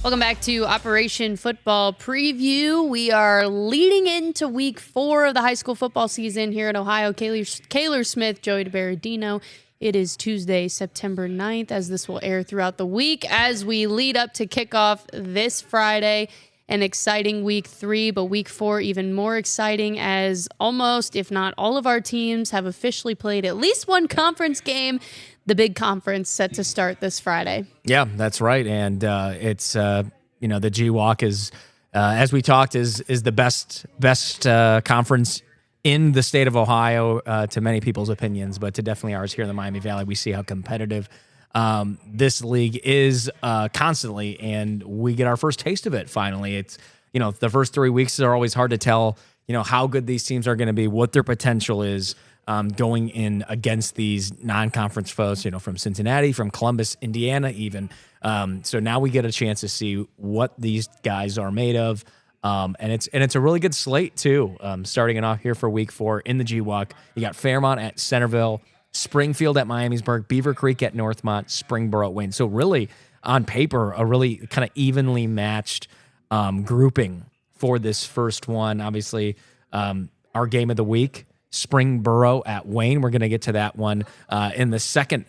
Welcome back to Operation Football Preview. We are leading into week 4 of the high school football season here in Ohio. Kayler Smith, Joey DeBerardino. It is Tuesday, September 9th, as this will air throughout the week as we lead up to kickoff this Friday. An exciting week 3, but week 4 even more exciting as almost, if not all of our teams have officially played at least one conference game. The big conference set to start this Friday. Yeah, that's right. And it's, the GWalk is, as we talked, is the best conference in the state of Ohio to many people's opinions, but to definitely ours here in the Miami Valley. We see how competitive this league is constantly, and we get our first taste of it finally. It's, the first 3 weeks are always hard to tell, how good these teams are going to be, what their potential is. Going in against these non-conference foes, from Cincinnati, from Columbus, Indiana, even. So now we get a chance to see what these guys are made of, and it's a really good slate too. Starting it off here for week 4 in the GWalk, you got Fairmont at Centerville, Springfield at Miamisburg, Beaver Creek at Northmont, Springboro at Wayne. So really, on paper, a really kind of evenly matched grouping for this first one. Obviously, our game of the week, Springboro at Wayne. We're going to get to that one in the second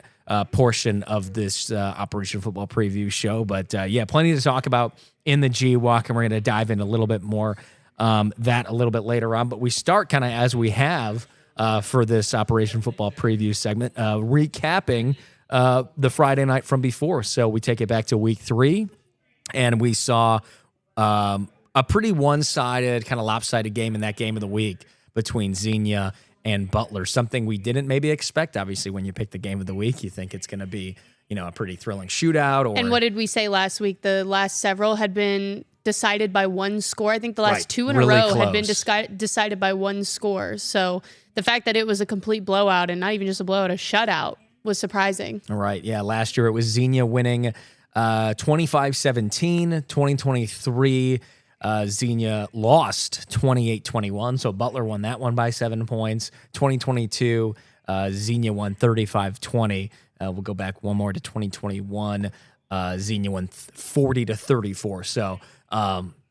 portion of this Operation Football Preview show. But plenty to talk about in the GWalk, and we're going to dive in a little bit more that a little bit later on. But we start kind of as we have for this Operation Football Preview segment, recapping the Friday night from before. So we take it back to week 3, and we saw a pretty one-sided, kind of lopsided game in that game of the week between Xenia and Butler, something we didn't maybe expect. Obviously, when you pick the game of the week, you think it's going to be, a pretty thrilling shootout. And what did we say last week? The last several had been decided by one score. I think the last 2 in really a row close. had been decided by one score. So the fact that it was a complete blowout, and not even just a blowout, a shutout, was surprising. All right, yeah. Last year it was Xenia winning 25-17. 2023, Xenia lost 28-21, so Butler won that one by 7 points. 2022, Xenia won 35-20. We'll go back one more to 2021. Xenia won 40-34. So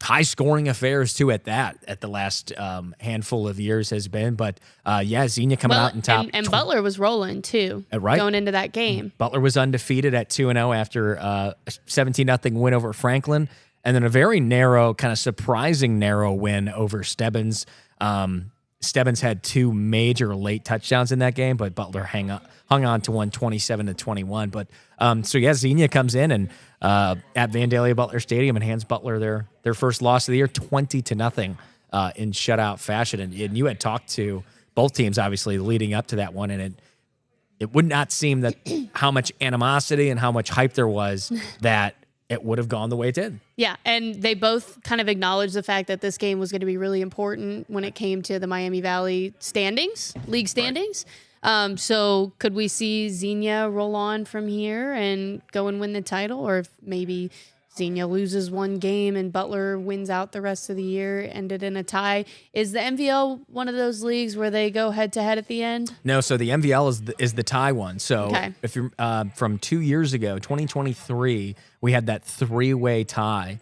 high-scoring affairs, too, at the last handful of years has been. But, Xenia coming out in top. And Butler was rolling, too, going into that game. Butler was undefeated at 2-0 after a 17-0 win over Franklin. And then a very narrow, kind of surprising narrow win over Stebbins. Stebbins had 2 major late touchdowns in that game, but Butler hung on to one 27-21. But Xenia comes in and at Vandalia Butler Stadium and hands Butler their first loss of the year, 20-0 in shutout fashion. And you had talked to both teams, obviously, leading up to that one, and it would not seem that how much animosity and how much hype there was that it would have gone the way it did. Yeah, and they both kind of acknowledged the fact that this game was going to be really important when it came to the Miami Valley league standings. Right. So could we see Xenia roll on from here and go and win the title? Or if maybe Xenia loses one game and Butler wins out the rest of the year, ended in a tie. Is the MVL one of those leagues where they go head-to-head at the end? No, so the MVL is the tie one. So if you're from 2 years ago, 2023, we had that 3-way tie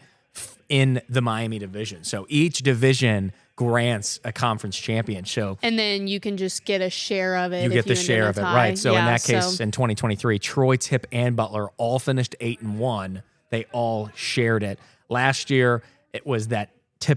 in the Miami division. So each division grants a conference champion. So and then you can just get a share of it. You get the share of it, right? So in that case, in 2023, Troy, Tip, and Butler all finished 8-1. They all shared it. Last year, it was that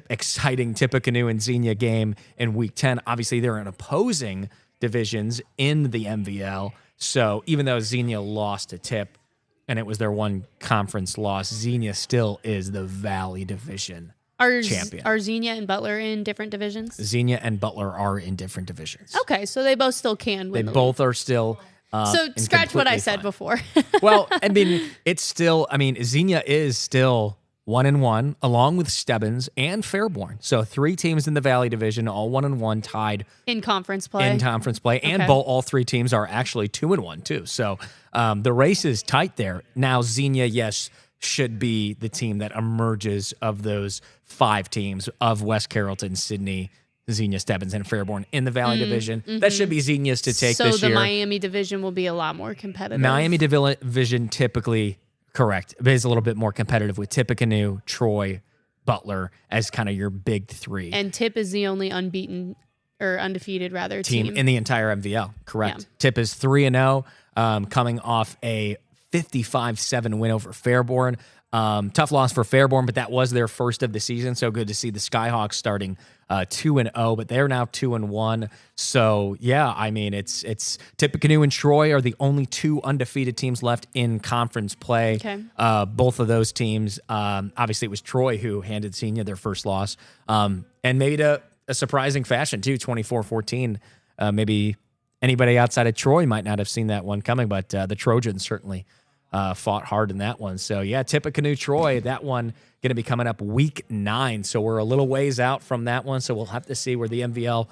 exciting Tippecanoe and Xenia game in Week 10. Obviously, they're in opposing divisions in the MVL. So even though Xenia lost to Tip, and it was their one conference loss, Xenia still is the Valley Division champion. Are Xenia and Butler in different divisions? Xenia and Butler are in different divisions. Okay, so they both still can win. They both are still. So scratch what I said before. Well, I mean, Xenia is still 1-1, along with Stebbins and Fairborn. So 3 teams in the Valley Division, all 1-1, tied in conference play. And all 3 teams are actually 2-1 too. So the race is tight there. Now Xenia, yes, should be the team that emerges of those 5 teams of West Carrollton, Sydney, Xenia, Stebbins, and Fairborn in the Valley Division. Mm-hmm. That should be Xenia's to take this year. So the Miami Division will be a lot more competitive. Miami Division typically Correct. It is a little bit more competitive with Tippecanoe, Troy, Butler as kind of your big three. And Tip is the only undefeated team in the entire MVL. Correct. Yeah. Tip is 3-0, coming off a 55-7 win over Fairborn. Tough loss for Fairborn, but that was their first of the season. So good to see the Skyhawks starting 2-0, but they're now 2-1. So yeah, I mean, it's Tippecanoe and Troy are the only two undefeated teams left in conference play. Okay. Both of those teams, obviously it was Troy who handed Xenia their first loss, and maybe to a surprising fashion too, 24-14. Maybe anybody outside of Troy might not have seen that one coming, but the Trojans certainly fought hard in that one. So yeah, Tippecanoe Troy, that one going to be coming up week 9. So we're a little ways out from that one. So we'll have to see where the MVL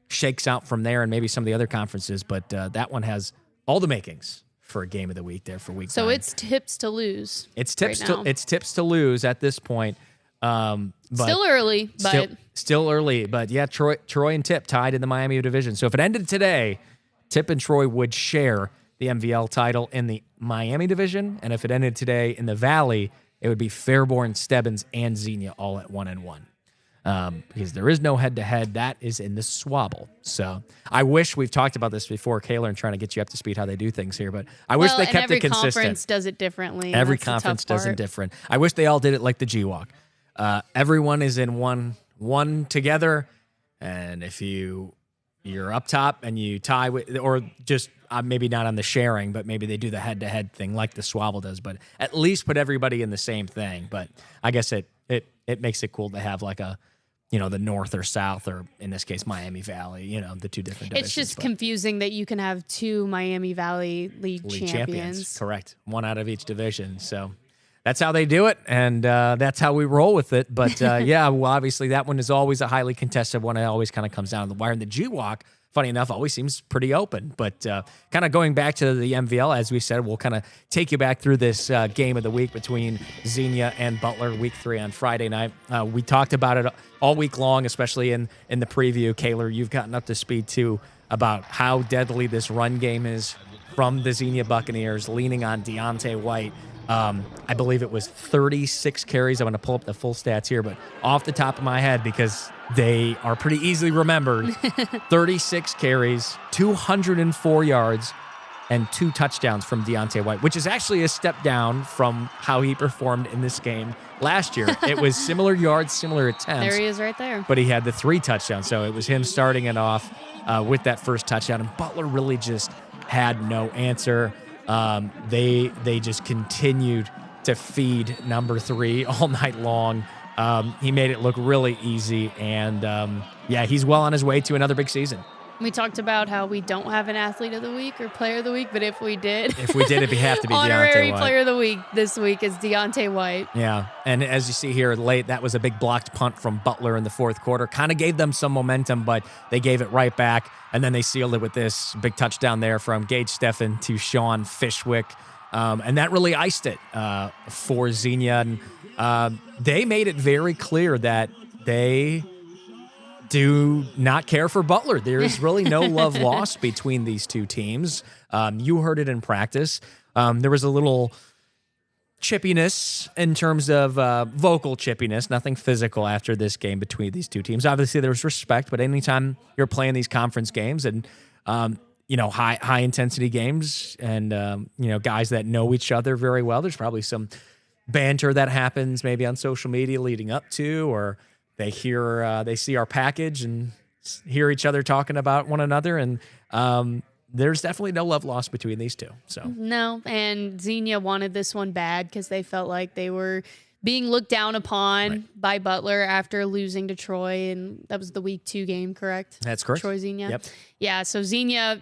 shakes out from there and maybe some of the other conferences. But that one has all the makings for a game of the week there for week 9. So it's tips to lose. It's tips to lose at this point. But still early, but still early. But yeah, Troy and Tip tied in the Miami division. So if it ended today, Tip and Troy would share the MVL title in the Miami division, and if it ended today in the Valley, it would be Fairborn, Stebbins, and Xenia all at 1-1. Because there is no head-to-head. That is in the Swabble. So I wish we've talked about this before, Kayler, and trying to get you up to speed how they do things here, but I wish they kept it consistent. Every conference does it differently. Every conference does it different. I wish they all did it like the GWalk. Everyone is in one together, and if you're up top and you tie with, or just maybe not on the sharing, but maybe they do the head-to-head thing like the Swabble does, but at least put everybody in the same thing. But I guess it makes it cool to have like a, the North or South, or in this case, Miami Valley, the two different divisions. It's just confusing that you can have two Miami Valley League champions. Correct. One out of each division. So that's how they do it, and that's how we roll with it. But yeah, well, obviously that one is always a highly contested one. It always kind of comes down to the wire. And the GWalk, funny enough, always seems pretty open. But kind of going back to the MVL, as we said, we'll kind of take you back through this game of the week between Xenia and Butler, week 3 on Friday night. We talked about it all week long, especially in the preview. Kayler, you've gotten up to speed too about how deadly this run game is from the Xenia Buccaneers, leaning on Deontay White. I believe it was 36 carries. I'm going to pull up the full stats here, but off the top of my head, because they are pretty easily remembered, 36 carries, 204 yards, and 2 touchdowns from Deontay White, which is actually a step down from how he performed in this game last year. It was similar yards, similar attempts. There he is right there. But he had the 3 touchdowns, so it was him starting it off with that first touchdown, and Butler really just had no answer. They just continued to feed number 3 all night long. He made it look really easy, and yeah, he's well on his way to another big season. We talked about how we don't have an athlete of the week or player of the week, but if we did, it'd have to be honorary Deontay White. Player of the week this week is Deontay White. Yeah, and as you see here late, that was a big blocked punt from Butler in the fourth quarter. Kind of gave them some momentum, but they gave it right back, and then they sealed it with this big touchdown there from Gage Steffen to Sean Fishwick, and that really iced it for Xenia. And they made it very clear that they do not care for Butler. There is really no love lost between these two teams. You heard it in practice. There was a little chippiness in terms of vocal chippiness, nothing physical after this game between these two teams. Obviously, there was respect, but anytime you're playing these conference games and high intensity games, and guys that know each other very well, there's probably some banter that happens maybe on social media leading up to, or they see our package and hear each other talking about one another, and there's definitely no love lost between these two. So no, and Xenia wanted this one bad because they felt like they were being looked down upon by Butler after losing to Troy, and that was the week 2 game, correct? That's correct. Troy Xenia. Yep. Yeah, so Xenia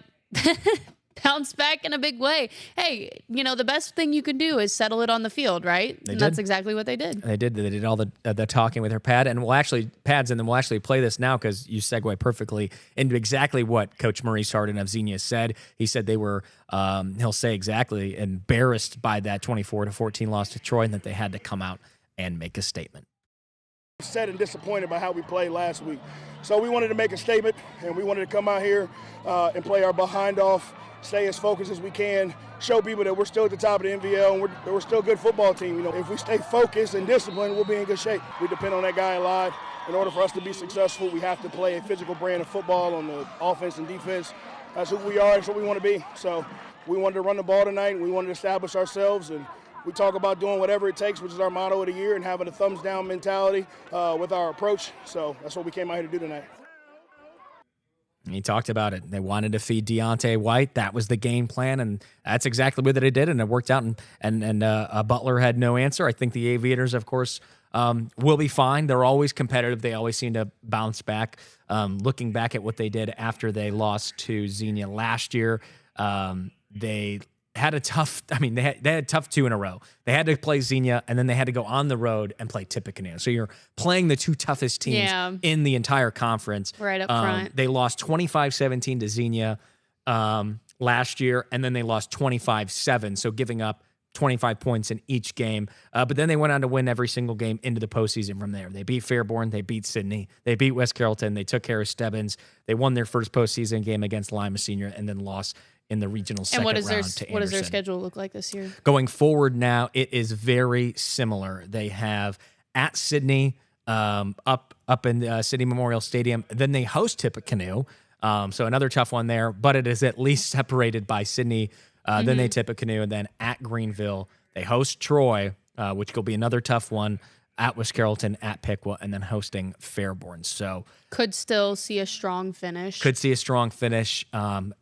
bounced back in a big way. Hey, the best thing you can do is settle it on the field, right? That's exactly what they did. They did all the talking with her pad, and we'll actually play this now because you segue perfectly into exactly what Coach Maurice Harden of Xenia said. He said they were, he'll say exactly, embarrassed by that 24-14 loss to Troy, and that they had to come out and make a statement. Upset and disappointed by how we played last week. So we wanted to make a statement, and we wanted to come out here and play our behind off, stay as focused as we can, show people that we're still at the top of the NVL and we're still a good football team. You know, if we stay focused and disciplined, we'll be in good shape. We depend on that guy a lot. In order for us to be successful, we have to play a physical brand of football on the offense and defense. That's who we are. That's what we want to be. So we wanted to run the ball tonight, and we wanted to establish ourselves. And we talk about doing whatever it takes, which is our motto of the year, and having a thumbs-down mentality with our approach. So that's what we came out here to do tonight. He talked about it. They wanted to feed Deontay White. That was the game plan, and that's exactly what they did, and it worked out. And Butler had no answer. I think the Aviators, of course, will be fine. They're always competitive. They always seem to bounce back. Looking back at what they did after they lost to Xenia last year, they had a tough, they had a tough 2 in a row. They had to play Xenia, and then they had to go on the road and play Tippecanoe. So you're playing the 2 toughest teams in the entire conference. Right up front. They lost 25-17 to Xenia last year, and then they lost 25-7, so giving up 25 points in each game. But then they went on to win every single game into the postseason from there. They beat Fairborn. They beat Sydney. They beat West Carrollton. They took care of Stebbins. They won their first postseason game against Lima Senior and then lost in the regional second round to Anderson. What does their schedule look like this year? Going forward now, it is very similar. They have at Sydney, up in Sydney Memorial Stadium. Then they host Tippecanoe, so another tough one there. But it is at least separated by Sydney. Then they Tippecanoe, and then at Greenville they host Troy, which will be another tough one. At West Carrollton, at Piqua, and then hosting Fairborn. So could still see a strong finish.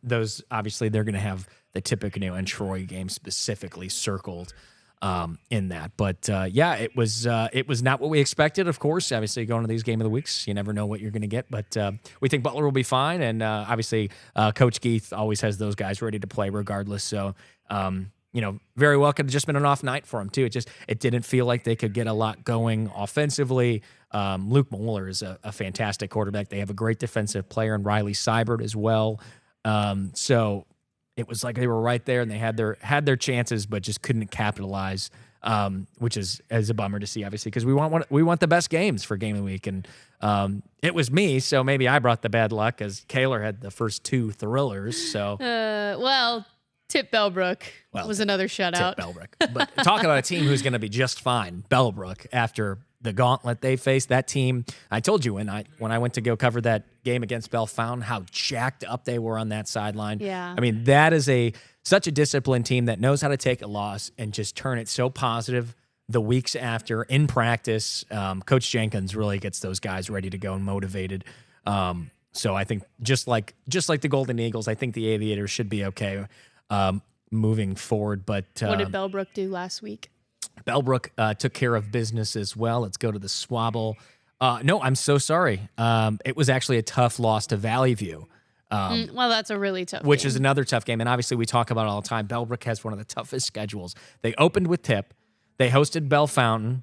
Those obviously they're going to have the Tippecanoe and Troy game specifically circled in that. But it was not what we expected. Of course, obviously going to these game of the weeks, you never know what you're going to get. But we think Butler will be fine, and obviously Coach Geith always has those guys ready to play regardless. So. Very well could have just been an off night for him too. It didn't feel like they could get a lot going offensively. Luke Moeller is a fantastic quarterback. They have a great defensive player in Riley Seibert as well. So it was like they were right there and they had their chances, but just couldn't capitalize. Which is a bummer to see, obviously, because we want the best games for game of the week, and it was me, so maybe I brought the bad luck as Kayler had the first 2 thrillers. So Tip Bellbrook was another shutout. Tip Bellbrook. But talk about a team who's going to be just fine. Bellbrook, after the gauntlet they faced, that team, I told you when I went to go cover that game against Bellefontaine, how jacked up they were on that sideline. Yeah. That is such a disciplined team that knows how to take a loss and just turn it so positive the weeks after in practice. Coach Jenkins really gets those guys ready to go and motivated. So I think just like the Golden Eagles, I think the Aviators should be okay moving forward. But what did Bellbrook do last week? Bellbrook took care of business as well. Let's go to the Swabble. No, I'm so sorry. It was actually a tough loss to Valley View. Well, that's a really tough Which game. is another tough game. And obviously we talk about it all the time. Bellbrook has one of the toughest schedules. They opened with Tip. They hosted Bellefontaine.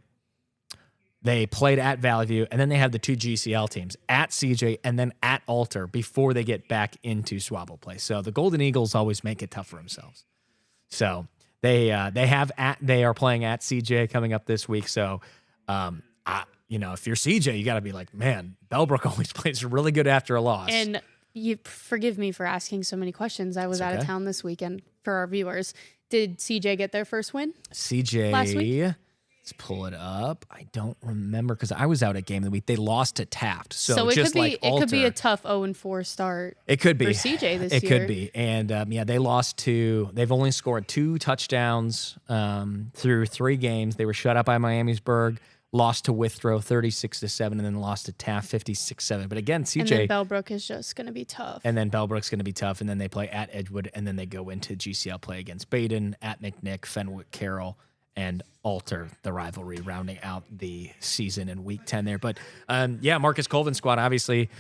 They played at Valley View. And then they have the 2 GCL teams at CJ and then at Alter before they get back into Swabble play. So the Golden Eagles always make it tough for themselves. So they are playing at CJ coming up this week. So, if you're CJ, you got to be like, man, Bellbrook always plays really good after a loss. And you forgive me for asking so many questions. I was out of town this weekend for our viewers. Did CJ get their first win? CJ, last week? Let's pull it up. I don't remember because I was out at game of the week. They lost to Taft. So it just could be a tough 0-4 start. It could be for CJ this year. It could be. And they lost they've only scored 2 touchdowns through 3 games. They were shut out by Miamisburg, lost to Withrow 36-7, and then lost to Taft 56-7. But again, CJ. And then Bellbrook is just going to be tough. And then Bellbrook's going to be tough. And then they play at Edgewood, and then they go into GCL play against Baden, at McNick, Fenwick, Carroll, and Alter, the rivalry, rounding out the season in week 10 there. But Marcus Colvin's squad obviously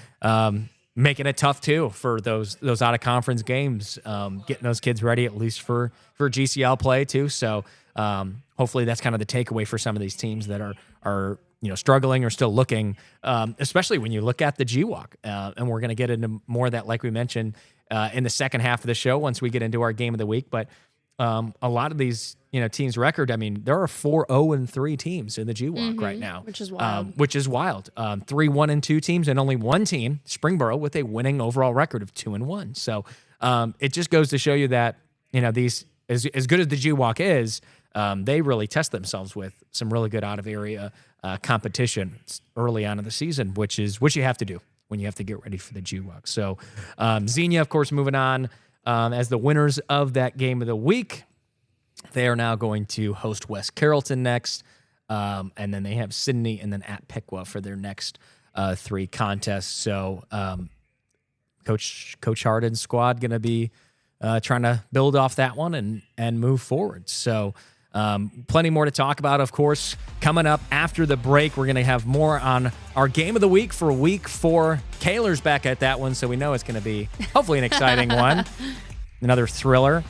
making it tough too for those out of conference games, getting those kids ready at least for GCL play too. So hopefully that's kind of the takeaway for some of these teams that are struggling or still looking, especially when you look at the GWalk. And we're going to get into more of that, like we mentioned, in the second half of the show once we get into our game of the week. But a lot of these teams' record. I mean, there are 4-0-3 teams in the GWalk right now, which is wild. 3-1-2 teams, and only one team, Springboro, with a winning overall record of 2-1. So it just goes to show you that these as good as the GWalk is, they really test themselves with some really good out of area competition early on in the season, which is what you have to do when you have to get ready for the GWalk. So Xenia, of course, moving on as the winners of that game of the week. They are now going to host West Carrollton next, and then they have Sydney and then at Piqua for their next 3 contests. So Coach Harden's squad going to be trying to build off that one and move forward. So plenty more to talk about, of course. Coming up after the break, we're going to have more on our game of the week for week 4. Kayler's back at that one, so we know it's going to be hopefully an exciting one. Another thriller.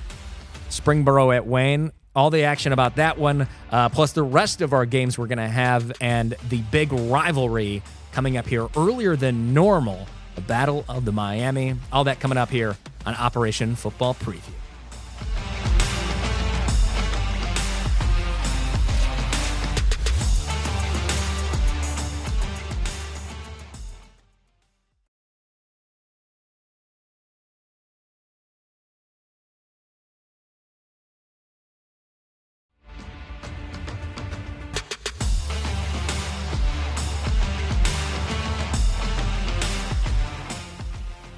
Springboro at Wayne. All the action about that one, plus the rest of our games we're going to have, and the big rivalry coming up here earlier than normal, the Battle of the Miami. All that coming up here on Operation Football Preview.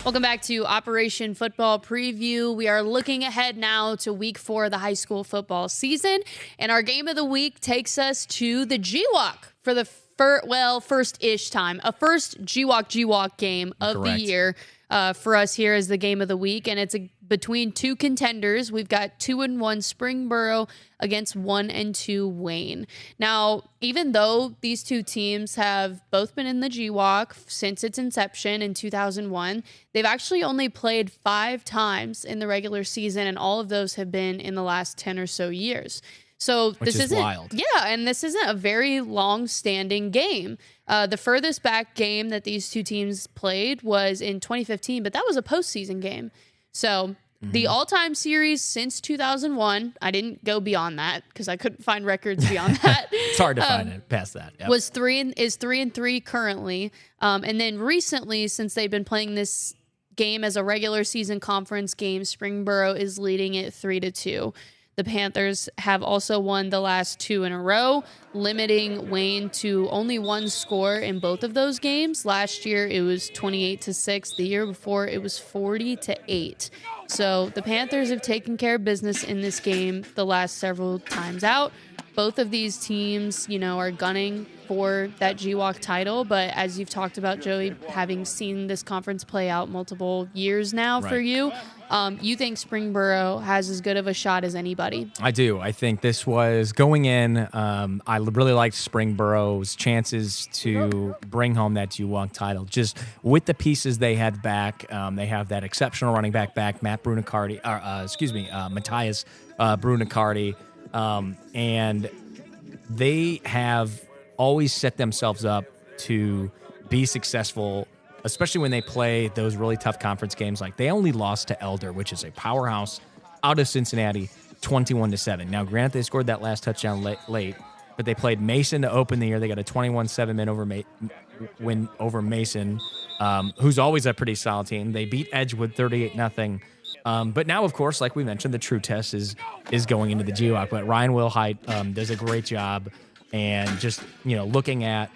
Welcome back to Operation Football Preview. We are looking ahead now to week 4 of the high school football season, and our game of the week takes us to the GWalk for the first-ish time, a first GWalk game of Correct. the year for us here as the game of the week, and it's between 2 contenders. We've got 2-1 Springboro against 1-2 Wayne. Now, even though these 2 teams have both been in the GWalk since its inception in 2001, they've actually only played 5 times in the regular season, and all of those have been in the last 10 or so years. So Which is wild. Yeah, and this isn't a very long-standing game. The furthest back game that these 2 teams played was in 2015, but that was a postseason game. So the all-time series since 2001, I didn't go beyond that because I couldn't find records beyond that. It's hard to find it past that. Yep. Is 3-3 currently, and then recently, since they've been playing this game as a regular season conference game, Springboro is leading it 3-2. The Panthers have also won the last 2 in a row, limiting Wayne to only 1 score in both of those games. Last year, it was 28-6. The year before, it was 40-8. So the Panthers have taken care of business in this game the last several times out. Both of these teams, are gunning for that GWalk title. But as you've talked about, Joey, having seen this conference play out multiple years now for you, you think Springboro has as good of a shot as anybody? I do. I think this was going in. I really liked Springboro's chances to bring home that GWalk title. Just with the pieces they had back, they have that exceptional running back, Matt Brunicardi, Matthias Brunicardi, and they have always set themselves up to be successful, especially when they play those really tough conference games. Like they only lost to Elder, which is a powerhouse out of Cincinnati, 21-7. Now, granted, they scored that last touchdown late, but they played Mason to open the year. They got a 21-7 win over Mason, who's always a pretty solid team. They beat Edgewood 38-0. But now, of course, like we mentioned, the true test is going into the GWalk. But Ryan Wilhite does a great job, and just looking at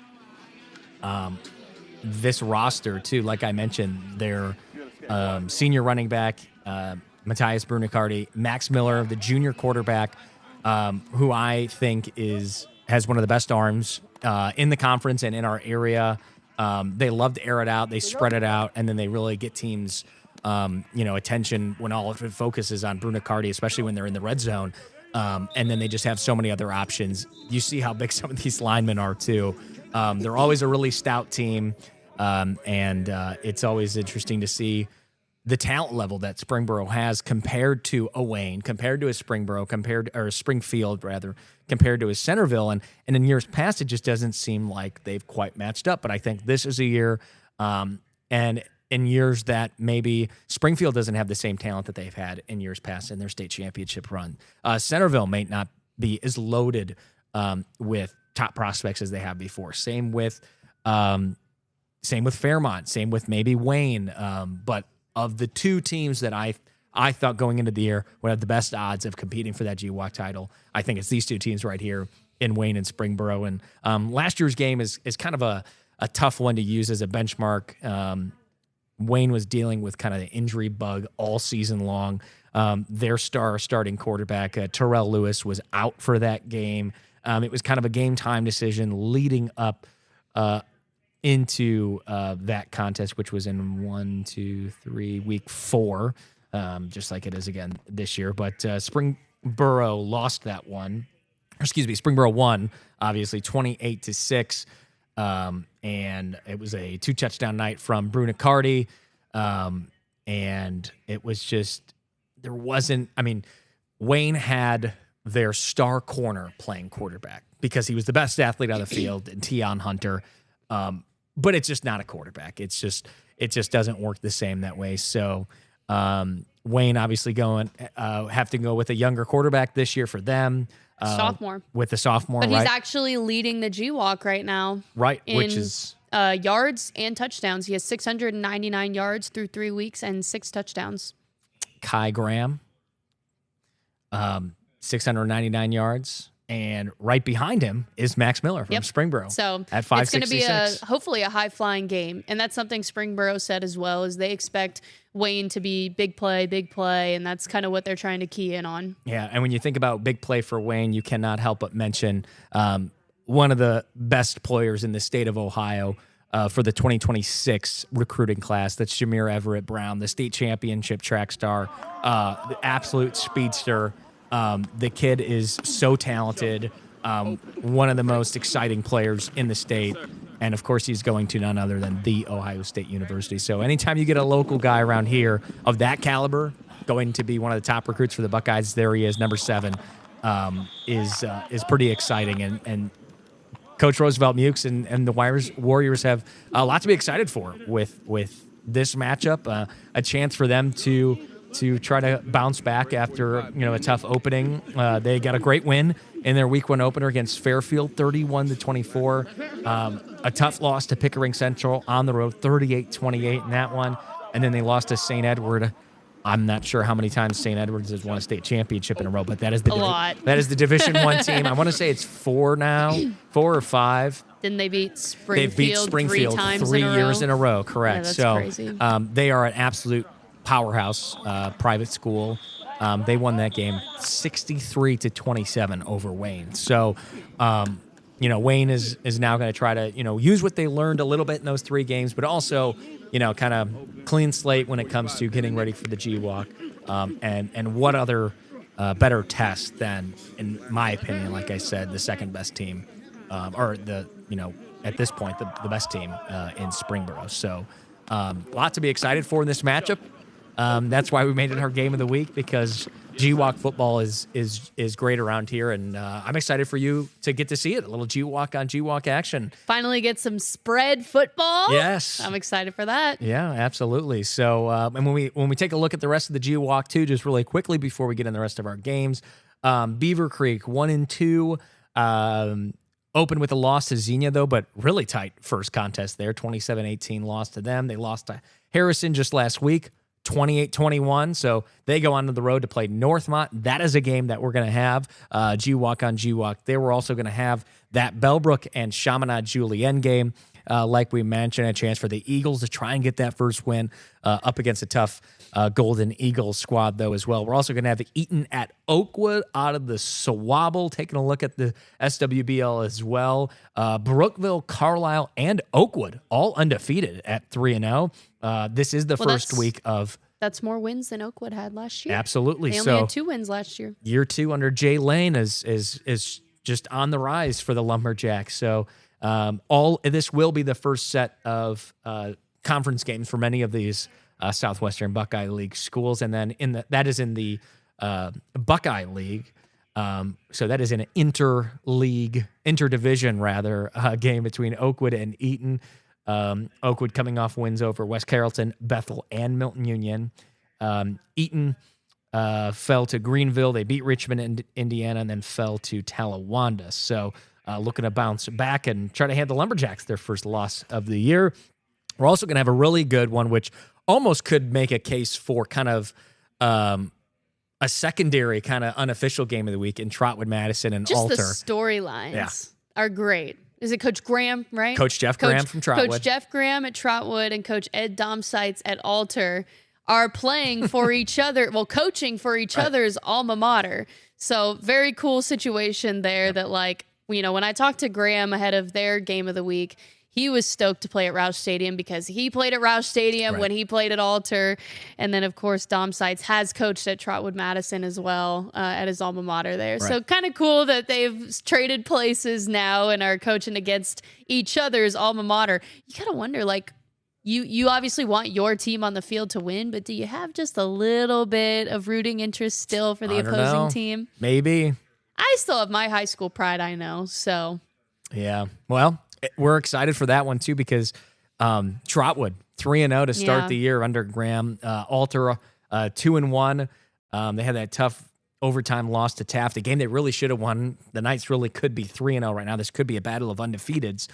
this roster too. Like I mentioned, their senior running back Matthias Brunicardi, Max Miller, the junior quarterback, who I think has one of the best arms in the conference and in our area. They love to air it out, they spread it out, and then they really get teams attention when all of it focuses on Brunicardi, especially when they're in the red zone. And then they just have so many other options. You see how big some of these linemen are too. They're always a really stout team, and it's always interesting to see the talent level that Springboro has compared to a Wayne, compared to a Springboro, or Springfield rather, compared to a Centerville. And in years past, it just doesn't seem like they've quite matched up. But I think this is a year, and in years that maybe Springfield doesn't have the same talent that they've had in years past in their state championship run. Centerville may not be as loaded with top prospects as they have before. Same with Fairmont. Same with maybe Wayne. But of the two teams that I thought going into the year would have the best odds of competing for that GWAC title, I think it's these two teams right here in Wayne and Springboro. And last year's game is kind of a tough one to use as a benchmark. Wayne was dealing with kind of the injury bug all season long. Their starting quarterback, Terrell Lewis, was out for that game. It was kind of a game time decision leading up into that contest, which was in week 4, just like it is again this year. But Springboro lost that one. Springboro won, obviously 28-6. And it was a 2-touchdown night from Brunicardi. And it was just, Wayne had their star corner playing quarterback because he was the best athlete on the field, and Tion Hunter. But it's just not a quarterback. It just doesn't work the same that way. So, Wayne obviously have to go with a younger quarterback this year for them. Sophomore. With the sophomore, but right? He's actually leading the GWAC right now. Right, which is yards and touchdowns. He has 699 yards through 3 weeks and 6 touchdowns. Kai Graham, 699 yards. And right behind him is Max Miller from Springboro. So at it's going to be hopefully a high-flying game. And that's something Springboro said as well, is they expect Wayne to be big play, and that's kind of what they're trying to key in on. Yeah, and when you think about big play for Wayne, you cannot help but mention one of the best players in the state of Ohio for the 2026 recruiting class. That's Jameer Everett Brown, the state championship track star, the absolute speedster. The kid is so talented, one of the most exciting players in the state, and of course he's going to none other than The Ohio State University. So anytime you get a local guy around here of that caliber going to be one of the top recruits for the Buckeyes, there he is, number 7, is pretty exciting. And Coach Roosevelt Mukes and the Warriors have a lot to be excited for with this matchup, a chance for them to try to bounce back after a tough opening. They got a great win in their week 1 opener against Fairfield, 31-24. A tough loss to Pickering Central on the road, 38-28 in that one. And then they lost to St. Edward. I'm not sure how many times St. Edwards has won a state championship in a row, but that is the Division I team. I want to say it's 4 now, 4 or 5. Didn't they beat Springfield? They've beat Springfield 3 times 3 years in a row. Correct. Yeah, that's crazy. They are an absolute powerhouse private school. They won that game 63-27 over Wayne. So, Wayne is now going to try to, use what they learned a little bit in those 3 games, but also, kind of clean slate when it comes to getting ready for the GWAC. And what other better test than, in my opinion, like I said, the second best team, or at this point, the best team in Springboro. So, a lot to be excited for in this matchup. That's why we made it our game of the week, because GWAC football is great around here, and I'm excited for you to get to see it. A little GWAC on GWAC action. Finally get some spread football. Yes. I'm excited for that. Yeah, absolutely. So, and when we take a look at the rest of the GWAC too, just really quickly before we get in the rest of our games, Beaver Creek 1-2, opened with a loss to Xenia though, but really tight first contest there, 27-18 loss to them. They lost to Harrison just last week, 28-21, so they go onto the road to play Northmont. That is a game that we're going to have, GWAC on GWAC. They were also going to have that Bellbrook and Chaminade Julienne game, like we mentioned, a chance for the Eagles to try and get that first win up against a tough Golden Eagles squad, though, as well. We're also going to have Eaton at Oakwood out of the Swabble, taking a look at the SWBL as well. Brookville, Carlisle, and Oakwood all undefeated at 3-0. This is the first week of... That's more wins than Oakwood had last year. Absolutely. They only had 2 wins last year. Year 2 under Jay Lane is just on the rise for the Lumberjacks. So this will be the first set of conference games for many of these Southwestern Buckeye League schools, and then that is in the Buckeye League. So that is an interdivision game between Oakwood and Eaton. Oakwood coming off wins over West Carrollton, Bethel, and Milton Union. Eaton fell to Greenville. They beat Richmond, Indiana, and then fell to Talawanda. So looking to bounce back and try to hand the Lumberjacks their first loss of the year. We're also going to have a really good one, which almost could make a case for kind of a secondary kind of unofficial game of the week in Trotwood, Madison, and Alter. Just the storylines are great. Is it Coach Graham, right? Coach Jeff Graham from Trotwood. Coach Jeff Graham at Trotwood and Coach Ed Domsites at Alter are playing for each other, well, coaching for each other's alma mater. So very cool situation there that, like, you know, when I talked to Graham ahead of their game of the week, he was stoked to play at Roush Stadium because he played at Roush Stadium when he played at Alter. And then, of course, Dom Sites has coached at Trotwood Madison as well at his alma mater there. Right. So kind of cool that they've traded places now and are coaching against each other's alma mater. You kind of wonder, like, you obviously want your team on the field to win, but do you have just a little bit of rooting interest still for the opposing team? Maybe. I still have my high school pride, I know, so. Yeah, well, we're excited for that one, too, because Trotwood, 3-0 to start the year under Graham. Alter, 2-1. They had that tough overtime loss to Taft, a game they really should have won. The Knights really could be 3-0 right now. This could be a battle of undefeateds.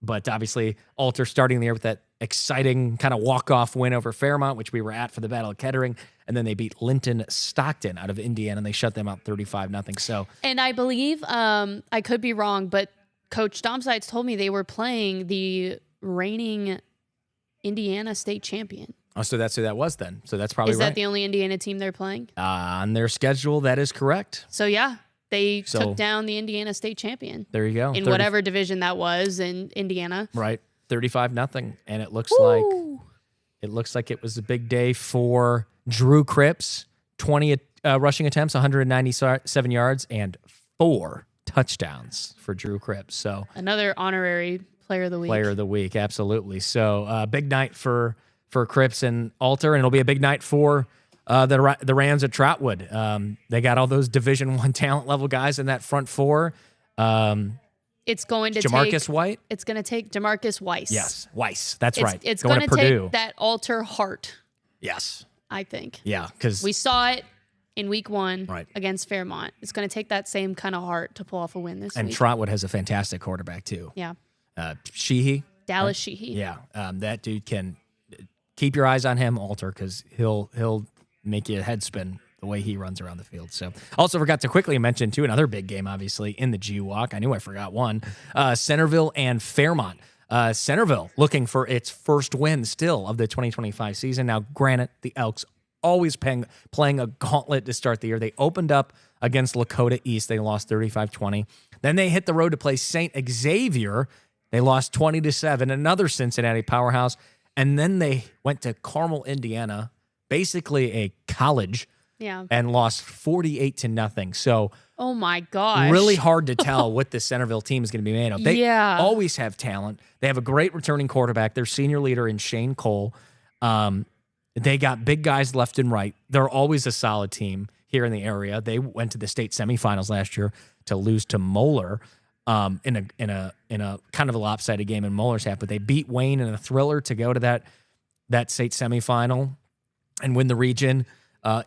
But obviously, Alter starting the year with that exciting kind of walk-off win over Fairmont, which we were at for the Battle of Kettering. And then they beat Linton Stockton out of Indiana, and they shut them out 35-0. So, and I believe, I could be wrong, but Coach Domsites told me they were playing the reigning Indiana state champion. Oh, so that's who that was then. So that's probably right. Is that the only Indiana team they're playing? On their schedule, that is correct. So, yeah. They took down the Indiana state champion. There you go. In whatever division that was in Indiana. Right. 35-0, and it looks like it was a big day for Drew Cripps. 20 rushing attempts, 197 yards, and 4 touchdowns for Drew Cripps. So another honorary player of the week. Player of the week, absolutely. So big night for Cripps and Alter, and it'll be a big night for the Rams at Trotwood. They got all those Division I talent level guys in that front four. It's going to Jamarcus White. It's going to take Jamarcus Weiss. Yes, Weiss. That's right. It's going to take that Alter heart. Yes, I think. Yeah, because we saw it in week 1 against Fairmont. It's going to take that same kind of heart to pull off a win this week. And Trotwood has a fantastic quarterback too. Yeah. Sheehy. Dallas Sheehy. Yeah, that dude can keep your eyes on him, Alter, because he'll make you head spin the way he runs around the field. So, also forgot to quickly mention, too, another big game, obviously, in the G-Walk. I knew I forgot one. Centerville and Fairmont. Centerville looking for its first win still of the 2025 season. Now, granted, the Elks always playing a gauntlet to start the year. They opened up against Lakota East. They lost 35-20. Then they hit the road to play St. Xavier. They lost 20-7, another Cincinnati powerhouse. And then they went to Carmel, Indiana, basically a college, and lost 48-0. So, oh my gosh, really hard to tell what the Centerville team is going to be made of. They always have talent. They have a great returning quarterback. Their senior leader in Shane Cole. They got big guys left and right. They're always a solid team here in the area. They went to the state semifinals last year to lose to Moeller in a kind of a lopsided game in Moeller's half, but they beat Wayne in a thriller to go to that state semifinal and win the region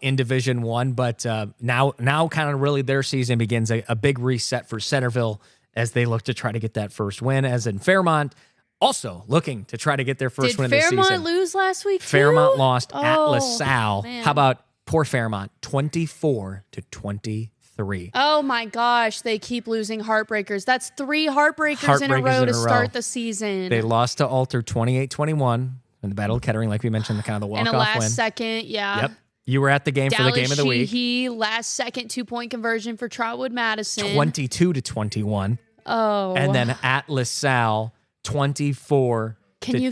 in Division I. But now kind of really their season begins a big reset for Centerville as they look to try to get that first win, as in Fairmont also looking to try to get their first win this season. Did Fairmont lose last week, too? Fairmont lost at LaSalle. Man. How about poor Fairmont? 24-23. Oh, my gosh. They keep losing heartbreakers. That's 3 heartbreakers in a row to start the season. They lost to Alter 28-21 in the Battle of Kettering, like we mentioned, the kind of the walk-off win. In a last-second, Yep. You were at the game for the game of the week. Sheehy, last-second 2-point conversion for Trotwood Madison. 22-21. Oh. And then at LaSalle, 24-23. Can you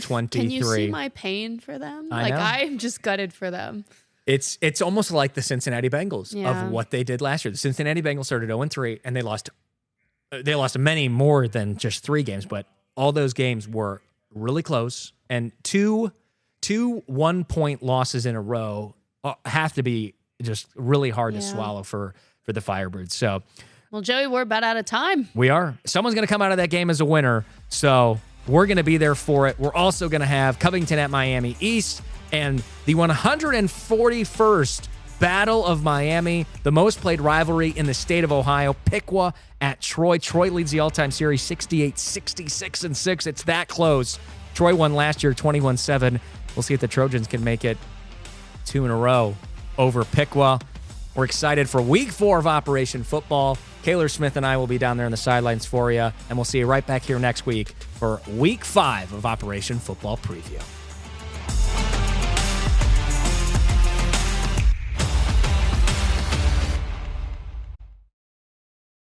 see my pain for them? I know. I'm just gutted for them. It's almost like the Cincinnati Bengals of what they did last year. The Cincinnati Bengals started 0-3, and they lost many more than just 3 games, but all those games were really close. And two 1-point losses in a row have to be just really hard to swallow for the Firebirds. So, well, Joey, we're about out of time. We are. Someone's going to come out of that game as a winner. So We're going to be there for it. We're also going to have Covington at Miami East and the 141st Battle of Miami, the most played rivalry in the state of Ohio. Piqua at Troy. Troy leads the all-time series 68-66-6. It's that close. Troy won last year 21-7. We'll see if the Trojans can make it 2 in a row over Piqua. We're excited for week 4 of Operation Football. Kayler Smith and I will be down there on the sidelines for you, and we'll see you right back here next week for week 5 of Operation Football Preview.